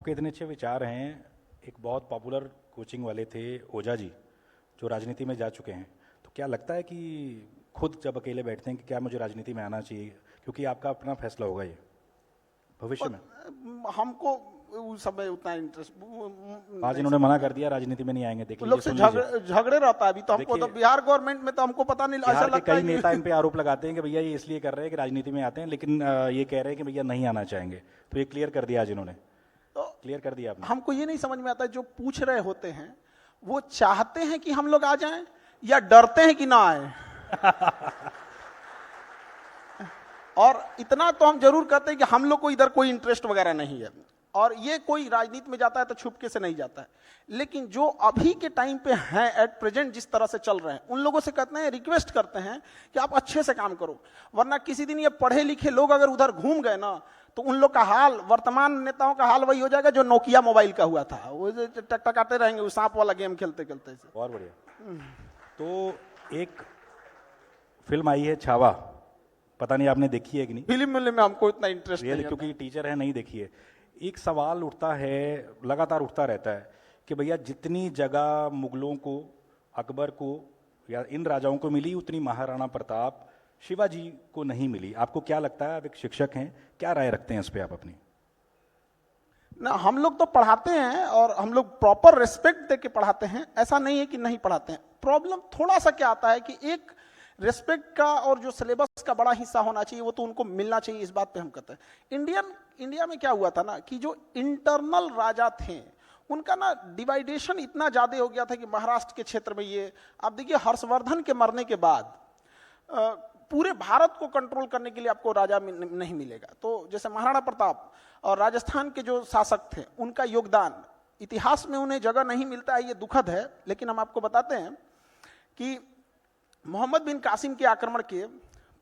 आपके इतने अच्छे विचार हैं। एक बहुत पॉपुलर कोचिंग वाले थे ओझा जी, जो राजनीति में जा चुके हैं। तो क्या लगता है कि खुद जब अकेले बैठते हैं कि क्या मुझे राजनीति में आना चाहिए, क्योंकि आपका अपना फैसला होगा ये भविष्य में? हमको उस समय उतना इंटरेस्ट आज इन्होंने मना कर दिया, राजनीति में नहीं आएंगे। देख लोग लीजिए, से सुन लीजिए। झगड़े रहता है। अभी तो हमको तो देखिए, बिहार गवर्नमेंट में तो हमको पता नहीं, ऐसा बिहार के लगता कई है नेता इन कि पे आरोप लगाते हैं कि भैया ये इसलिए कर रहे हैं कि राजनीति में आते हैं, लेकिन ये कह रहे हैं कि भैया नहीं आना चाहेंगे। तो ये क्लियर कर दिया आज इन्होंने, तो क्लियर कर दिया आपने। हमको ये नहीं समझ में आता है, जो पूछ रहे होते हैं वो चाहते हैं कि हम लोग आ जाएं या डरते हैं कि ना आए। और इतना तो हम जरूर कहते हैं कि हम लोग को इधर कोई इंटरेस्ट वगैरह नहीं है, और ये कोई राजनीति में जाता है तो छुपके से नहीं जाता है। लेकिन जो अभी के टाइम पे हैं, एट प्रेजेंट जिस तरह से चल रहे हैं, उन लोगों से कहते हैं, रिक्वेस्ट करते हैं कि आप अच्छे से काम करो, वरना किसी दिन ये पढ़े लिखे लोग अगर उधर घूम गए ना, तो उन लोग का हाल, वर्तमान नेताओं का हाल वही हो जाएगा जो नोकिया मोबाइल का हुआ था। वो टकटकाते रहेंगे, वो सांप वाला गेम खेलते खेलते। बहुत बढ़िया। तो एक फिल्म आई है छावा, पता नहीं आपने देखी है कि नहीं? फिल्म मिलने में हमको इतना इंटरेस्ट नहीं है, क्योंकि टीचर है, नहीं देखी है। एक सवाल उठता है, लगातार उठता रहता है कि भैया जितनी जगह मुगलों को, अकबर को या इन राजाओं को मिली, उतनी महाराणा प्रताप, शिवाजी को नहीं मिली। आपको क्या लगता है? आप एक शिक्षक हैं, क्या राय रखते हैं इस पे आप अपनी? ना, हम लोग तो पढ़ाते हैं और हम लोग प्रॉपर रिस्पेक्ट दे के पढ़ाते हैं, ऐसा नहीं है कि नहीं पढ़ाते हैं। प्रॉब्लम थोड़ा सा क्या आता है कि एक रिस्पेक्ट का और जो सिलेबस का बड़ा हिस्सा होना चाहिए वो तो उनको मिलना चाहिए, इस बात पे हम कहते हैं। इंडिया में क्या हुआ था ना कि जो इंटरनल राजा थे उनका ना डिवाइडेशन इतना ज्यादा हो गया था कि महाराष्ट्र के क्षेत्र में ये, आप देखिए हर्षवर्धन के मरने के बाद पूरे भारत को कंट्रोल करने के लिए आपको राजा नहीं मिलेगा। तो जैसे महाराणा प्रताप और राजस्थान के जो शासक थे, उनका योगदान इतिहास में उन्हें जगह नहीं मिलता है, ये दुखद है। लेकिन हम आपको बताते हैं कि मोहम्मद बिन कासिम के आक्रमण के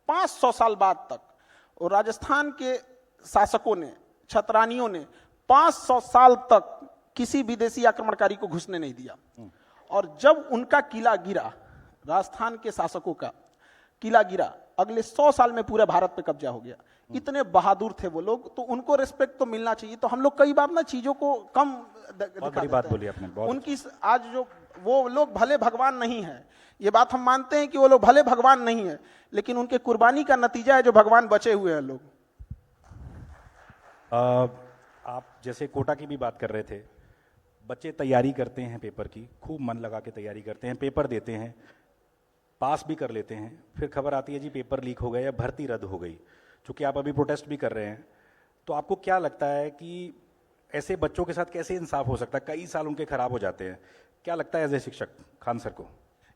500 साल बाद तक और राजस्थान के शासकों ने, छतरानियों ने 500 साल तक किसी विदेशी आक्रमणकारी को घुसने नहीं दिया। और जब उनका किला गिरा, राजस्थान के शासकों का किला गिरा, अगले 100 साल में पूरे भारत पे कब्जा हो गया। इतने बहादुर थे वो लोग, तो उनको रिस्पेक्ट तो मिलना चाहिए। तो हम लोग कई बार ना चीजों को कम बहुत बड़ी बात बोली आपने, बहुत उनकी आज जो वो लोग भले भगवान नहीं है, ये बात हम मानते हैं कि वो लोग भले भगवान नहीं है, लेकिन उनके कुर्बानी का नतीजा है जो भगवान बचे हुए हैं लोग। आप जैसे कोटा की भी बात कर रहे थे, बच्चे तैयारी करते हैं पेपर की, खूब मन लगा के तैयारी करते हैं, पेपर देते हैं, पास भी कर लेते हैं, फिर खबर आती है जी पेपर लीक हो गया या भर्ती रद्द हो गई। चूंकि आप अभी प्रोटेस्ट भी कर रहे हैं, तो आपको क्या लगता है कि ऐसे बच्चों के साथ कैसे इंसाफ हो सकता है? कई साल उनके खराब हो जाते हैं। क्या लगता है एज ए शिक्षक खान सर को?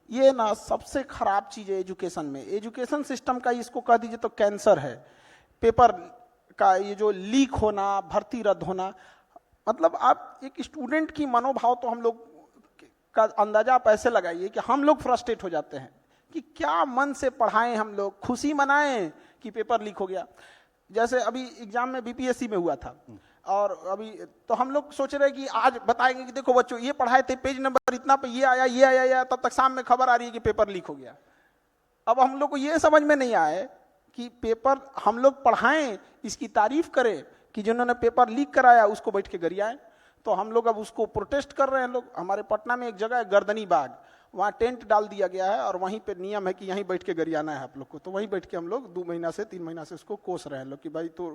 ये ना सबसे खराब चीज है एजुकेशन में, एजुकेशन सिस्टम का इसको कह दीजिए तो कैंसर है। पेपर का ये जो लीक होना, भर्ती रद्द होना, मतलब आप एक स्टूडेंट की मनोभाव तो हम लोग का अंदाजा आप ऐसे लगाइए कि हम लोग फ्रस्ट्रेट हो जाते हैं कि क्या मन से पढ़ाएं, हम लोग खुशी मनाएं कि पेपर लीक हो गया। जैसे अभी एग्जाम में बीपीएससी में हुआ था, और अभी तो हम लोग सोच रहे हैं कि आज बताएंगे कि देखो बच्चों ये पढ़ाए थे, पेज नंबर इतना पे ये आया ये आया या, तब तक शाम में खबर आ रही है कि पेपर लीक हो गया। अब हम लोग को ये समझ में नहीं आए कि पेपर हम लोग पढ़ाएं, इसकी तारीफ करें कि जिन्होंने पेपर लीक कराया उसको बैठ के गरियाएं। तो हम लोग अब उसको प्रोटेस्ट कर रहे हैं लोग। हमारे पटना में एक जगह है गर्दनी बाग, वहाँ टेंट डाल दिया गया है और वहीं पे नियम है कि यहीं बैठ के गरियाना है आप लोग को। तो वहीं बैठ के हम लोग 2 महीना से 3 महीना से उसको कोस रहे हैं लोग कि भाई तो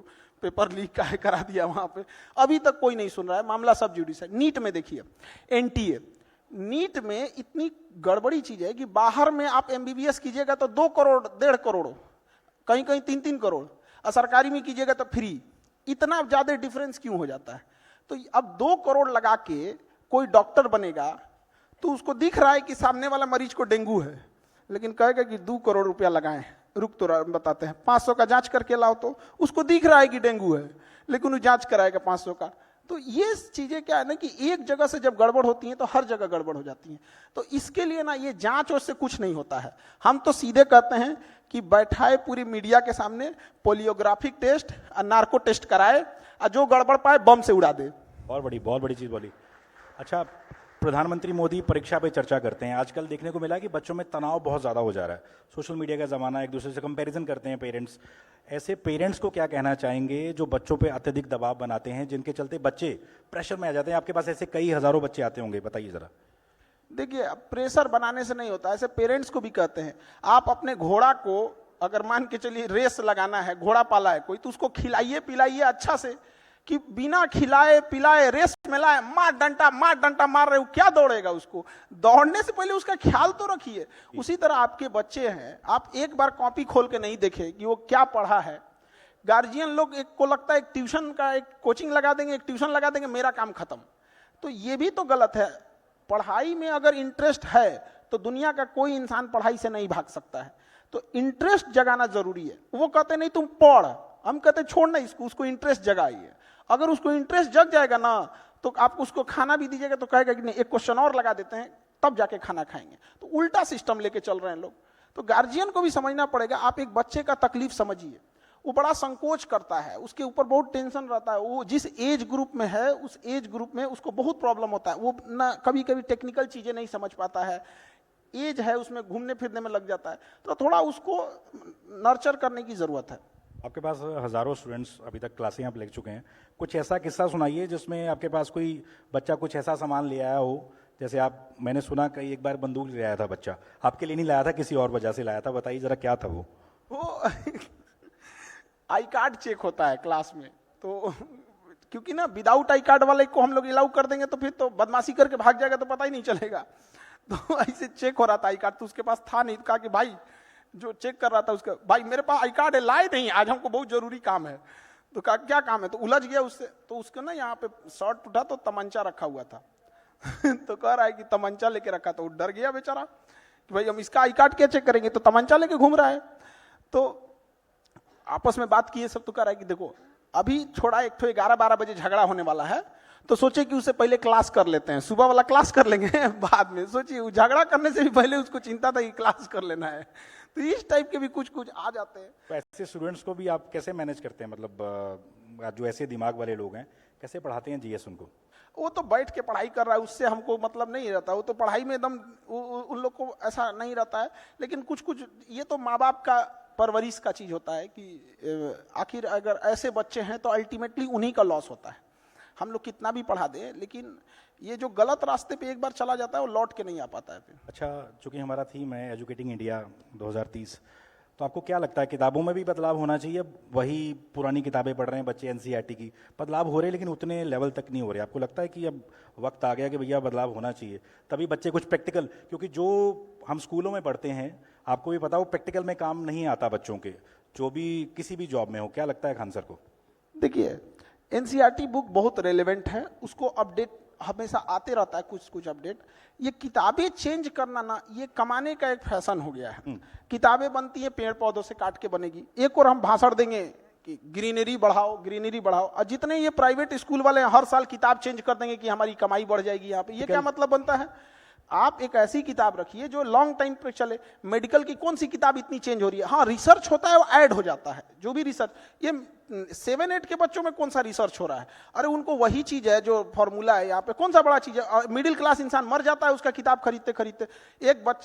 पेपर लीक काहे करा दिया वहाँ पे। अभी तक कोई नहीं सुन रहा है, मामला सब जुडिस है। नीट में देखिए, एनटीए नीट में इतनी गड़बड़ी चीज है कि बाहर में आप एमबीबीएस कीजिएगा तो 2 करोड़ 1.5 करोड़, कहीं कहीं 3-3 करोड़, और सरकारी में कीजिएगा तो फ्री। इतना ज्यादा डिफरेंस क्यों हो जाता है? तो अब 2 करोड़ लगा के कोई डॉक्टर बनेगा तो उसको दिख रहा है कि सामने वाला मरीज को डेंगू है, लेकिन कहेगा कि 2 करोड़ रुपया लगाएं, रुक तो बताते हैं 500 का जांच करके लाओ, तो उसको दिख रहा है कि डेंगू है, लेकिन वो जांच कराएगा 500 का। तो ये चीजें क्या है ना कि एक जगह से जब गड़बड़ होती है तो हर जगह गड़बड़ हो जाती है। तो इसके लिए ना ये जांच और से कुछ नहीं होता है। हम तो सीधे कहते हैं कि बैठाए पूरी मीडिया के सामने पोलियोग्राफिक टेस्ट और नार्को टेस्ट कराए, और जो गड़बड़ पाए बम से उड़ा दे। बहुत बड़ी चीज बोली। अच्छा, प्रधानमंत्री मोदी परीक्षा पे चर्चा करते हैं। आजकल देखने को मिला कि बच्चों में तनाव बहुत ज़्यादा हो जा रहा है। सोशल मीडिया का ज़माना है, एक दूसरे से कंपैरिजन करते हैं पेरेंट्स। ऐसे पेरेंट्स को क्या कहना चाहेंगे जो बच्चों पे अत्यधिक दबाव बनाते हैं, जिनके चलते बच्चे प्रेशर में आ जाते हैं? आपके पास ऐसे कई हज़ारों बच्चे आते होंगे, बताइए ज़रा। देखिए, अब प्रेशर बनाने से नहीं होता, ऐसे पेरेंट्स को भी कहते हैं। आप अपने घोड़ा को अगर मान के चलिए रेस लगाना है, घोड़ा पाला है कोई, तो उसको खिलाइए पिलाइए अच्छा से, कि बिना खिलाए पिलाए रेस में लाए मार डंटा मार रहे हो, क्या दौड़ेगा? उसको दौड़ने से पहले उसका ख्याल तो रखिए। उसी तरह आपके बच्चे हैं, आप एक बार कॉपी खोल के नहीं देखे कि वो क्या पढ़ा है। गार्जियन लोग एक को लगता है एक ट्यूशन का एक कोचिंग लगा देंगे, एक ट्यूशन लगा देंगे, मेरा काम खत्म। तो ये भी तो गलत है। पढ़ाई में अगर इंटरेस्ट है तो दुनिया का कोई इंसान पढ़ाई से नहीं भाग सकता है। तो इंटरेस्ट जगाना जरूरी है। वो कहते नहीं तुम पढ़, हम कहते छोड़ना इसको, उसको इंटरेस्ट जगाइए। अगर उसको इंटरेस्ट जग जाएगा ना, तो आप उसको खाना भी दीजिएगा तो कहेगा कि नहीं, एक क्वेश्चन और लगा देते हैं तब जाके खाना खाएंगे। तो उल्टा सिस्टम लेके चल रहे हैं लोग। तो गार्जियन को भी समझना पड़ेगा। आप एक बच्चे का तकलीफ समझिए, वो बड़ा संकोच करता है, उसके ऊपर बहुत टेंशन रहता है। वो जिस एज ग्रुप में है, उस एज ग्रुप में उसको बहुत प्रॉब्लम होता है। वो ना कभी कभी टेक्निकल चीजें नहीं समझ पाता है, एज है उसमें घूमने फिरने में लग जाता है। तो थोड़ा उसको नर्चर करने की जरूरत है। आपके पास हज़ारों स्टूडेंट्स अभी तक क्लासें आप ले चुके हैं। कुछ ऐसा किस्सा सुनाइए जिसमें आपके पास कोई बच्चा कुछ ऐसा सामान ले आया हो, जैसे आप, मैंने सुना कई एक बार बंदूक ले आया था बच्चा, आपके लिए नहीं लाया था, किसी और वजह से लाया था। बताइए ज़रा क्या था वो आई कार्ड चेक होता है क्लास में, तो क्योंकि ना विदाउट आई कार्ड वाले को हम लोग अलाउ कर देंगे तो फिर तो बदमाशी करके भाग जाएगा तो पता ही नहीं चलेगा। तो ऐसे चेक हो रहा था आई कार्ड, तो उसके पास था नहीं। तो कहा कि भाई, जो चेक कर रहा था उसका, भाई मेरे पास आई कार्ड है, लाए नहीं, आज हमको बहुत जरूरी काम है। तो कहा क्या काम है? तो उलझ गया उससे। तो उसको ना यहाँ पे शर्ट उठा तो तमंचा रखा हुआ था तो कह रहा है कि तमंचा लेके रखा। तो डर गया बेचारा कि भाई हम इसका आई कार्ड क्या चेक करेंगे, तो तमंचा लेके घूम रहा है। तो आपस में बात किए सब, तो कह रहा है कि देखो अभी छोड़ा, एक तो 11-12 बजे झगड़ा होने वाला है, तो सोचे कि उसे पहले क्लास कर लेते हैं, सुबह वाला क्लास कर लेंगे बाद में। सोचिए, झगड़ा करने से भी पहले उसको चिंता था कि क्लास कर लेना है। तो इस टाइप के भी कुछ कुछ आ जाते हैं। तो ऐसे स्टूडेंट्स को भी आप कैसे मैनेज करते हैं? मतलब जो ऐसे दिमाग वाले लोग हैं, कैसे पढ़ाते हैं जीएस उनको? वो तो बैठ के पढ़ाई कर रहा है, उससे हमको मतलब नहीं रहता। वो तो पढ़ाई में एकदम उन लोग को ऐसा नहीं रहता है। लेकिन कुछ कुछ ये तो माँ बाप का परवरिश का चीज होता है कि आखिर अगर ऐसे बच्चे हैं तो अल्टीमेटली उन्हीं का लॉस होता है। हम लोग कितना भी पढ़ा दें, लेकिन ये जो गलत रास्ते पे एक बार चला जाता है वो लौट के नहीं आ पाता है फिर। अच्छा, चूंकि हमारा थीम है एजुकेटिंग इंडिया 2030, तो आपको क्या लगता है किताबों में भी बदलाव होना चाहिए? वही पुरानी किताबें पढ़ रहे हैं बच्चे एनसीईआरटी की, बदलाव हो रहे हैं लेकिन उतने लेवल तक नहीं हो रहे। आपको लगता है कि अब वक्त आ गया कि भैया बदलाव होना चाहिए, तभी बच्चे कुछ प्रैक्टिकल, क्योंकि जो हम स्कूलों में पढ़ते हैं आपको भी पता, वो प्रैक्टिकल में काम नहीं आता बच्चों के, जो भी किसी भी जॉब में हो। क्या लगता है खान सर को? देखिए, एनसीईआरटी बुक बहुत रेलेवेंट है, उसको अपडेट हमेशा आते रहता है, कुछ कुछ अपडेट। ये किताबें चेंज करना ना, ये कमाने का एक फैशन हो गया है। किताबें बनती हैं पेड़ पौधों से काट के बनेगी। एक और हम भाषण देंगे कि ग्रीनरी बढ़ाओ, ग्रीनरी बढ़ाओ, और जितने ये प्राइवेट स्कूल वाले हर साल किताब चेंज कर देंगे कि हमारी कमाई बढ़ जाएगी यहाँ पे। ये क्या मतलब बनता है? आप एक ऐसी किताब रखिए जो लॉन्ग टाइम पे चले। मेडिकल की कौन सी किताब इतनी चेंज हो रही है? हाँ, रिसर्च होता है, वो ऐड हो जाता है, जो भी रिसर्च। ये 7-8 के बच्चों में कौन सा रिसर्च हो रहा है? अरे उनको वही चीज है जो फॉर्मूला है यहाँ पे, कौन सा बड़ा चीज है? मिडिल क्लास इंसान मर जाता है उसका किताब खरीदते खरीदते।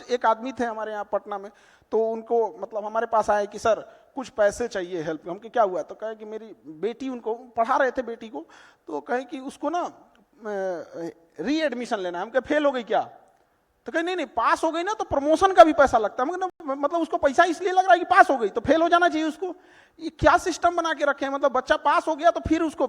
एक आदमी थे हमारे यहाँ पटना में, तो उनको मतलब हमारे पास आए कि सर कुछ पैसे चाहिए हेल्प। हम क्या हुआ? तो कहे कि मेरी बेटी, उनको पढ़ा रहे थे बेटी को, तो कहे कि उसको ना री एडमिशन लेना है। हम कहे फेल हो गई क्या? तो कहे नहीं, पास हो गई ना तो प्रमोशन का भी पैसा लगता है। मतलब उसको पैसा इसलिए लग रहा है कि पास हो गई तो फेल हो जाना चाहिए उसको। ये क्या सिस्टम बना के रखे हैं? मतलब बच्चा पास हो गया तो फिर उसको,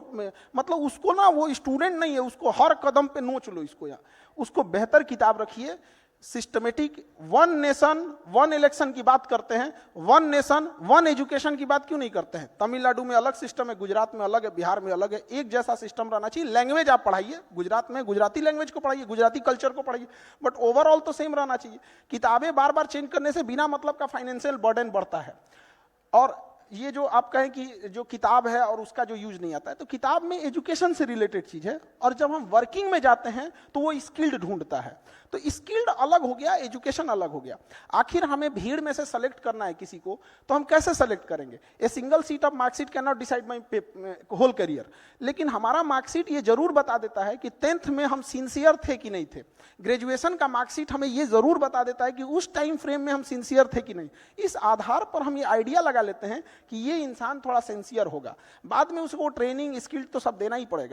मतलब उसको ना, वो स्टूडेंट नहीं है, उसको हर कदम पे नोच लो इसको। यहाँ उसको बेहतर किताब रखिए, सिस्टमेटिक। 1 नेशन 1 इलेक्शन की बात करते हैं, 1 नेशन 1 एजुकेशन की बात क्यों नहीं करते हैं? तमिलनाडु में अलग सिस्टम है, गुजरात में अलग है, बिहार में अलग है। एक जैसा सिस्टम रहना चाहिए। लैंग्वेज आप पढ़ाइए, गुजरात में गुजराती लैंग्वेज को पढ़ाइए, गुजराती कल्चर को पढ़ाइए, बट ओवरऑल तो सेम रहना चाहिए। किताबें बार बार चेंज करने से बिना मतलब का फाइनेंशियल बर्डन बढ़ता है। और ये जो आप कहें कि जो किताब है और उसका जो यूज नहीं आता है, तो किताब में एजुकेशन से रिलेटेड चीज है, और जब हम वर्किंग में जाते हैं तो वो स्किल्ड ढूंढता है। तो स्किल्ड अलग हो गया, एजुकेशन अलग हो गया। आखिर हमें भीड़ में से सेलेक्ट करना है किसी को, तो हम कैसे सेलेक्ट करेंगे? A single sheet of marksheet cannot decide my whole career. लेकिन हमारा मार्कशीट ये जरूर बता देता है कि 10th में हम सिंसियर थे कि नहीं थे। ग्रेजुएशन का मार्कशीट हमें ये जरूर बता देता है कि उस टाइम फ्रेम में हम सिंसियर थे कि नहीं। इस आधार पर हम ये आइडिया लगा लेते हैं कि ये इंसान थोड़ा सिंसियर होगा। बाद में उसको ट्रेनिंग स्किल तो सब देना ही पड़ेगा।